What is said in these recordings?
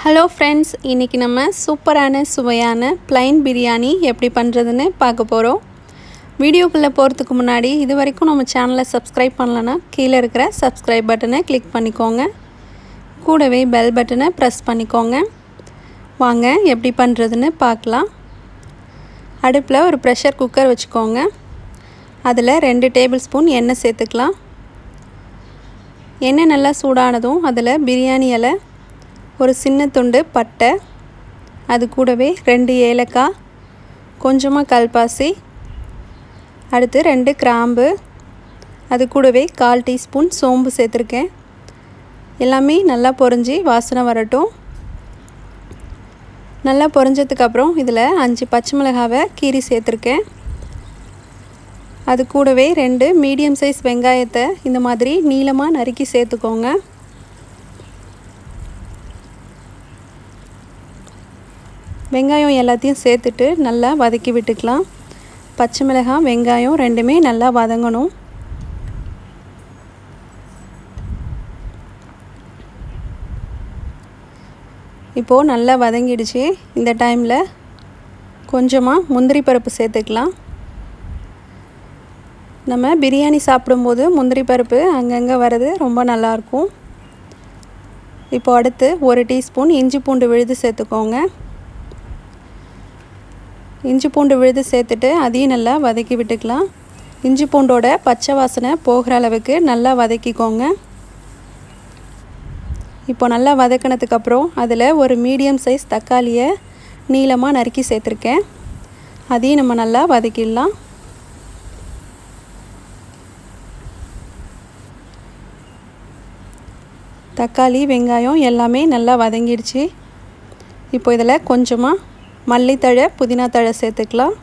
Hello friends, இன்றைக்கி நம்ம சூப்பரான சுவையான ப்ளைன் பிரியாணி எப்படி பண்ணுறதுன்னு பார்க்க போகிறோம். வீடியோக்குள்ளே போகிறதுக்கு முன்னாடி இது வரைக்கும் நம்ம சேனலை சப்ஸ்கிரைப் பண்ணலன்னா கீழே இருக்கிற சப்ஸ்கிரைப் பட்டனை கிளிக் பண்ணிக்கோங்க. கூடவே பெல் பட்டனை ப்ரெஸ் பண்ணிக்கோங்க. வாங்க எப்படி பண்ணுறதுன்னு பார்க்கலாம். அடுப்பில் ஒரு ப்ரெஷர் குக்கர் வச்சுக்கோங்க. அதில் 2 டேபிள் ஸ்பூன் எண்ணெய் சேர்த்துக்கலாம். எண்ணெய் நல்லா சூடானதும் அதில் பிரியாணி இலை, ஒரு சின்ன துண்டு பட்டை, அது கூடவே 2 ஏலக்காய், கொஞ்சமாக கல்பாசி, அடுத்து 2 கிராம்பு, அது கூடவே 1/4 டீஸ்பூன் சோம்பு சேர்த்துருக்கேன். எல்லாமே நல்லா பொரிஞ்சு வாசனை வரட்டும். நல்லா பொரிஞ்சதுக்கப்புறம் இதில் 5 பச்சை மிளகாவை கீரி சேர்த்துருக்கேன். அது கூடவே 2 மீடியம் சைஸ் வெங்காயத்தை இந்த மாதிரி நீளமாக நறுக்கி சேர்த்துக்கோங்க. வெங்காயம் எல்லாத்தையும் சேர்த்துட்டு நல்லா வதக்கி விட்டுக்கலாம். பச்சை மிளகாய், வெங்காயம் ரெண்டுமே நல்லா வதங்கணும். இப்போது நல்லா வதங்கிடுச்சு. இந்த டைமில் கொஞ்சமாக முந்திரி பருப்பு சேர்த்துக்கலாம். நம்ம பிரியாணி சாப்பிடும்போது முந்திரி பருப்பு அங்கங்கே வர்றது ரொம்ப நல்லாயிருக்கும். இப்போ அடுத்து 1 டீஸ்பூன் இஞ்சி பூண்டு விழுது சேர்த்துக்கோங்க. இஞ்சி பூண்டு விழுது சேர்த்துட்டு அதையும் நல்லா வதக்கி விட்டுக்கலாம். இஞ்சி பூண்டோட பச்சை வாசனை போகிற அளவுக்கு நல்லா வதக்கிக்கோங்க. இப்போ நல்லா வதக்கினதுக்கப்புறம் அதில் ஒரு மீடியம் சைஸ் தக்காளியை நீளமாக நறுக்கி சேர்த்துருக்கேன். அதையும் நம்ம நல்லா வதக்கிடலாம். தக்காளி, வெங்காயம் எல்லாமே நல்லா வதங்கிடுச்சு. இப்போ இதில் கொஞ்சமாக மல்லித்தழை, புதினா தழை சேர்த்துக்கலாம்.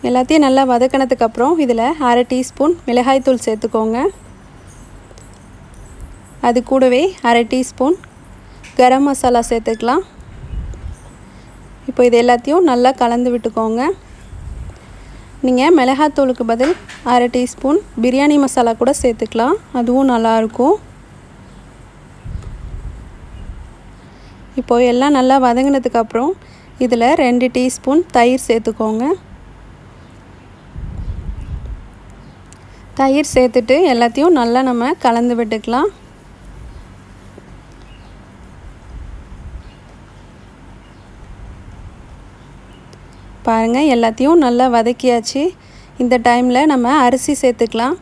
எல்லாத்தையும் நல்லா வதக்கினதுக்கப்புறம் இதில் 1/2 டீஸ்பூன் மிளகாய்த்தூள் சேர்த்துக்கோங்க. அது கூடவே 1/2 டீஸ்பூன் கரம் மசாலா சேர்த்துக்கலாம். இப்போ இது எல்லாத்தையும் நல்லா கலந்து விட்டுக்கோங்க. நீங்கள் மிளகாய்த்தூளுக்கு பதில் 1/2 டீஸ்பூன் பிரியாணி மசாலா கூட சேர்த்துக்கலாம், அதுவும் நல்லாயிருக்கும். இப்போது எல்லாம் நல்லா வதங்கினதுக்கப்புறம் இதில் 2 டீஸ்பூன் தயிர் சேர்த்துக்கோங்க. தயிர் சேர்த்துட்டு எல்லாத்தையும் நல்லா நம்ம கலந்து விட்டுக்கலாம். பாருங்கள், எல்லாத்தையும் நல்லா வதக்கியாச்சு. இந்த டைமில் நம்ம அரிசி சேர்த்துக்கலாம்.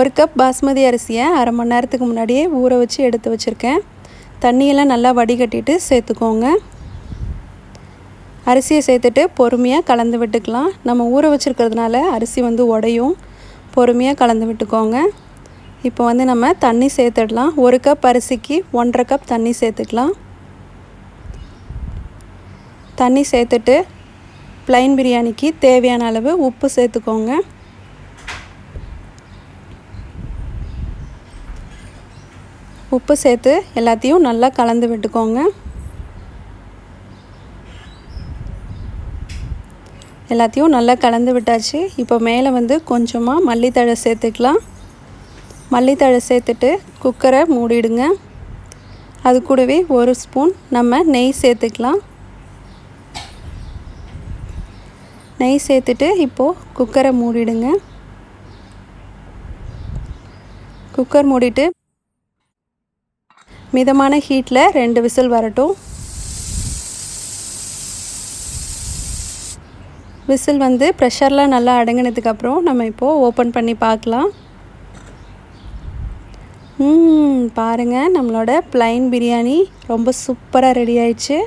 1 கப் பாஸ்மதி அரிசியை 1/2 மணி நேரத்துக்கு முன்னாடியே ஊற வச்சு எடுத்து வச்சுருக்கேன். தண்ணியெல்லாம் நல்லா வடிகட்டிட்டு சேர்த்துக்கோங்க. அரிசியை சேர்த்துட்டு பொறுமையாக கலந்து விட்டுக்கலாம். நம்ம ஊற வச்சுருக்கிறதுனால அரிசி உடையும். பொறுமையாக கலந்து விட்டுக்கோங்க. இப்போ நம்ம தண்ணி சேர்த்துடலாம். 1 கப் அரிசிக்கு 1/2 கப் தண்ணி சேர்த்துக்கலாம். தண்ணி சேர்த்துட்டு ப்ளைன் பிரியாணிக்கு தேவையான அளவு உப்பு சேர்த்துக்கோங்க. உப்பு சேர்த்து எல்லாத்தையும் நல்லா கலந்து விட்டுக்கோங்க. எல்லாத்தையும் நல்லா கலந்து விட்டாச்சு. இப்போ மேலே கொஞ்சமாக மல்லித்தழை சேர்த்துக்கலாம். மல்லித்தழை சேர்த்துட்டு குக்கரை மூடிடுங்க. அது கூடவே 1 ஸ்பூன் நம்ம நெய் சேர்த்துக்கலாம். நெய் சேர்த்துட்டு இப்போது குக்கரை மூடிடுங்க. குக்கர் மூடிட்டு மிதமான ஹீட்டில் 2 விசில் வரட்டும். விசில் ப்ரெஷர்லாம் நல்லா அடங்கினதுக்கப்புறம் நம்ம இப்போது ஓப்பன் பண்ணி பார்க்கலாம். பாருங்கள், நம்மளோட ப்ளைன் பிரியாணி ரொம்ப சூப்பராக ரெடி ஆயிடுச்சு.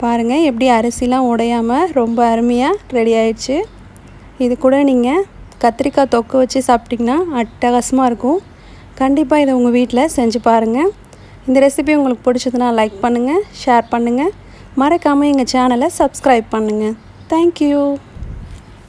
பாருங்கள், எப்படி அரிசிலாம் உடையாமல் ரொம்ப அருமையாக ரெடி ஆயிடுச்சு. இது கூட நீங்கள் கத்திரிக்காய் தொக்கு வச்சு சாப்பிட்டிங்கன்னா அட்டகாசமாக இருக்கும். கண்டிப்பாக இதை உங்கள் வீட்டில் செஞ்சு பாருங்கள். இந்த ரெசிபி உங்களுக்கு பிடிச்சதுன்னா லைக் பண்ணுங்கள், ஷேர் பண்ணுங்கள். மறக்காமல் எங்கள் சேனலை சப்ஸ்கிரைப் பண்ணுங்கள். தேங்க்யூ.